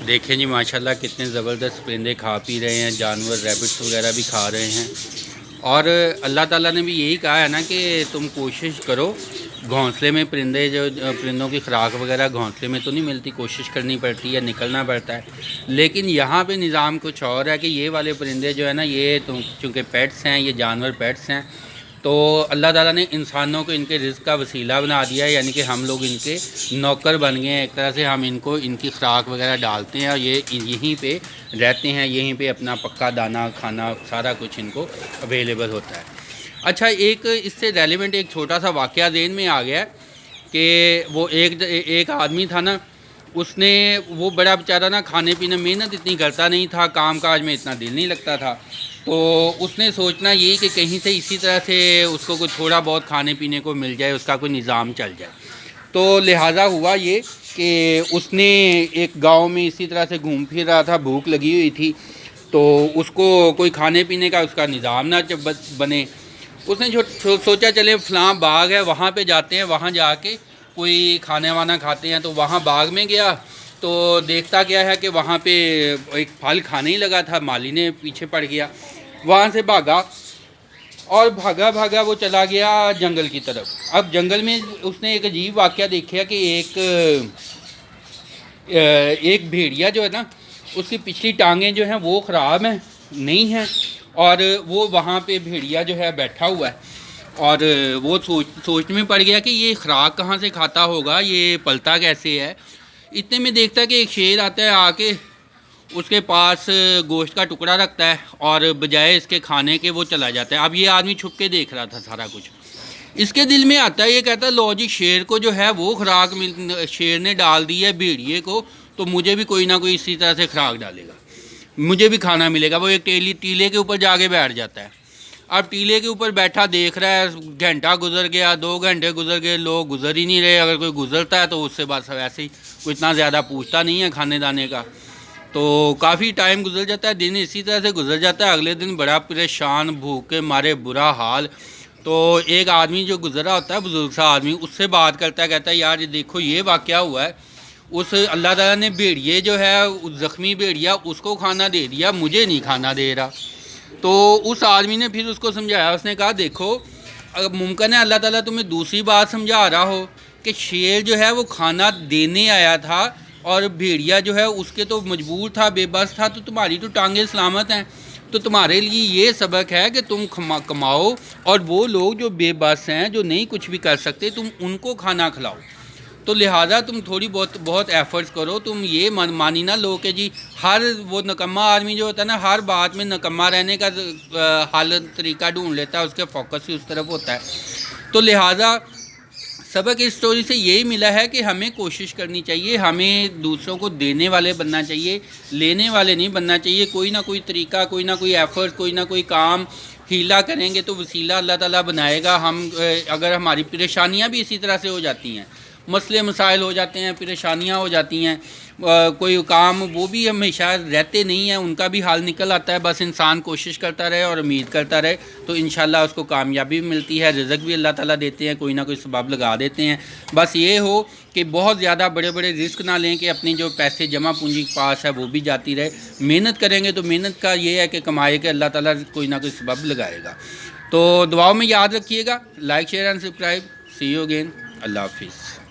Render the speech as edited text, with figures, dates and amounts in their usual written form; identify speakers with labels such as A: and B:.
A: دیکھیں جی ماشاءاللہ کتنے زبردست پرندے کھا پی رہے ہیں، جانور ریبٹس وغیرہ بھی کھا رہے ہیں۔ اور اللہ تعالیٰ نے بھی یہی کہا ہے نا کہ تم کوشش کرو، گھونسلے میں پرندوں کی خوراک وغیرہ گھونسلے میں تو نہیں ملتی، کوشش کرنی پڑتی ہے، نکلنا پڑتا ہے۔ لیکن یہاں پہ نظام کچھ اور ہے کہ یہ والے پرندے جو ہے نا، یہ چونکہ پیٹس ہیں، یہ جانور پیٹس ہیں، تو اللہ تعالیٰ نے انسانوں کو ان کے رزق کا وسیلہ بنا دیا ہے، یعنی کہ ہم لوگ ان کے نوکر بن گئے ہیں ایک طرح سے۔ ہم ان کو ان کی خوراک وغیرہ ڈالتے ہیں اور یہ یہیں پہ رہتے ہیں، یہیں پہ اپنا پکا دانہ کھانا سارا کچھ ان کو اویلیبل ہوتا ہے۔ اچھا، ایک اس سے ریلیونٹ ایک چھوٹا سا واقعہ ذہن میں آ گیا کہ وہ ایک آدمی تھا نا، وہ بڑا بیچارہ نا کھانے پینے محنت اتنی کرتا نہیں تھا، کام کاج میں اتنا دل نہیں لگتا تھا، تو اس نے سوچنا یہ کہ کہیں سے اسی طرح سے اس کو کوئی تھوڑا بہت کھانے پینے کو مل جائے، اس کا کوئی نظام چل جائے۔ تو لہٰذا ہوا یہ کہ اس نے ایک گاؤں میں اسی طرح سے گھوم پھر رہا تھا، بھوک لگی ہوئی تھی، تو اس کو کوئی کھانے پینے کا اس کا نظام نہ بنے۔ اس نے سوچا چلے فلاں باغ ہے وہاں پہ جاتے ہیں، وہاں جا کے کوئی کھانا وانا کھاتے ہیں۔ تو وہاں باغ میں گیا تو دیکھتا کیا ہے کہ وہاں پہ ایک پھل کھانے ہی لگا تھا، مالی نے پیچھے پڑ گیا، وہاں سے بھاگا اور بھاگا وہ چلا گیا جنگل کی طرف۔ اب جنگل میں اس نے ایک عجیب واقعہ دیکھا کہ ایک بھیڑیا جو ہے نا، اس کی پچھلی ٹانگیں جو ہیں وہ خراب ہیں، نہیں ہیں، اور وہ وہاں پہ بھیڑیا جو ہے بیٹھا ہوا ہے، اور وہ سوچ میں پڑ گیا کہ یہ خوراک کہاں سے کھاتا ہوگا، یہ پلتا کیسے ہے۔ اتنے میں دیکھتا ہے کہ ایک شیر آتا ہے، آ کے اس کے پاس گوشت کا ٹکڑا رکھتا ہے اور بجائے اس کے کھانے کے وہ چلا جاتا ہے۔ اب یہ آدمی چھپ کے دیکھ رہا تھا سارا کچھ، اس کے دل میں آتا ہے، یہ کہتا ہے لو جی شیر کو جو ہے وہ خوراک شیر نے ڈال دی ہے بھیڑیے کو، تو مجھے بھی کوئی نہ کوئی اسی طرح سے خوراک ڈالے گا، مجھے بھی کھانا ملے گا۔ وہ ایک ٹیلے کے اوپر جا کے بیٹھ جاتا ہے۔ اب ٹیلے کے اوپر بیٹھا دیکھ رہا ہے، گھنٹہ گزر گیا، 2 گھنٹے گزر گئے، لوگ گزر ہی نہیں رہے۔ اگر کوئی گزرتا ہے تو اس سے بس ویسے ہی کوئی اتنا زیادہ پوچھتا نہیں ہے کھانے دانے کا۔ تو کافی ٹائم گزر جاتا ہے، دن اسی طرح سے گزر جاتا ہے۔ اگلے دن بڑا پریشان، بھوک کے مارے برا حال، تو ایک آدمی جو گزرا ہوتا ہے بزرگ سا آدمی، اس سے بات کرتا ہے، کہتا ہے یار یہ دیکھو یہ واقعہ ہوا ہے، اس اللہ تعالیٰ نے بھیڑیے جو ہے زخمی بھیڑیا اس کو کھانا دے دیا، مجھے نہیں کھانا دے رہا۔ تو اس آدمی نے پھر اس کو سمجھایا، اس نے کہا دیکھو اگر ممکن ہے اللہ تعالیٰ تمہیں دوسری بات سمجھا رہا ہو کہ شیر جو ہے وہ کھانا دینے آیا تھا اور بھیڑیا جو ہے اس کے تو مجبور تھا، بے بس تھا، تو تمہاری تو ٹانگیں سلامت ہیں، تو تمہارے لیے یہ سبق ہے کہ تم کماؤ اور وہ لوگ جو بے بس ہیں، جو نہیں کچھ بھی کر سکتے، تم ان کو کھانا کھلاؤ۔ تو لہٰذا تم تھوڑی بہت ایفرٹس کرو، تم یہ مانی نہ لو کہ جی ہر وہ نکمہ آدمی جو ہوتا ہے نا، ہر بات میں نکمہ رہنے کا حل طریقہ ڈھونڈ لیتا ہے، اس کے فوکس ہی اس طرف ہوتا ہے۔ تو لہٰذا سبق اس سٹوری سے یہی ملا ہے کہ ہمیں کوشش کرنی چاہیے، ہمیں دوسروں کو دینے والے بننا چاہیے، لینے والے نہیں بننا چاہیے۔ کوئی نہ کوئی طریقہ، کوئی نہ کوئی ایفرٹ، کوئی نہ کوئی کام ہیلا کریں گے تو وسیلہ اللہ تعالیٰ بنائے گا۔ اگر ہماری پریشانیاں بھی اسی طرح سے ہو جاتی ہیں، مسئلے مسائل ہو جاتے ہیں، پریشانیاں ہو جاتی ہیں، کوئی کام وہ بھی ہمیشہ رہتے نہیں ہیں، ان کا بھی حال نکل آتا ہے۔ بس انسان کوشش کرتا رہے اور امید کرتا رہے تو انشاءاللہ اس کو کامیابی بھی ملتی ہے، رزق بھی اللہ تعالیٰ دیتے ہیں، کوئی نہ کوئی سبب لگا دیتے ہیں۔ بس یہ ہو کہ بہت زیادہ بڑے بڑے رزق نہ لیں کہ اپنی جو پیسے جمع پونجی پاس ہے وہ بھی جاتی رہے۔ محنت کریں گے تو محنت کا یہ ہے کہ کمائے کہ اللہ تعالیٰ کوئی نہ کوئی سبب لگائے گا۔ تو دعاؤں میں یاد رکھیے گا، like share and subscribe. See you again, اللہ حافظ۔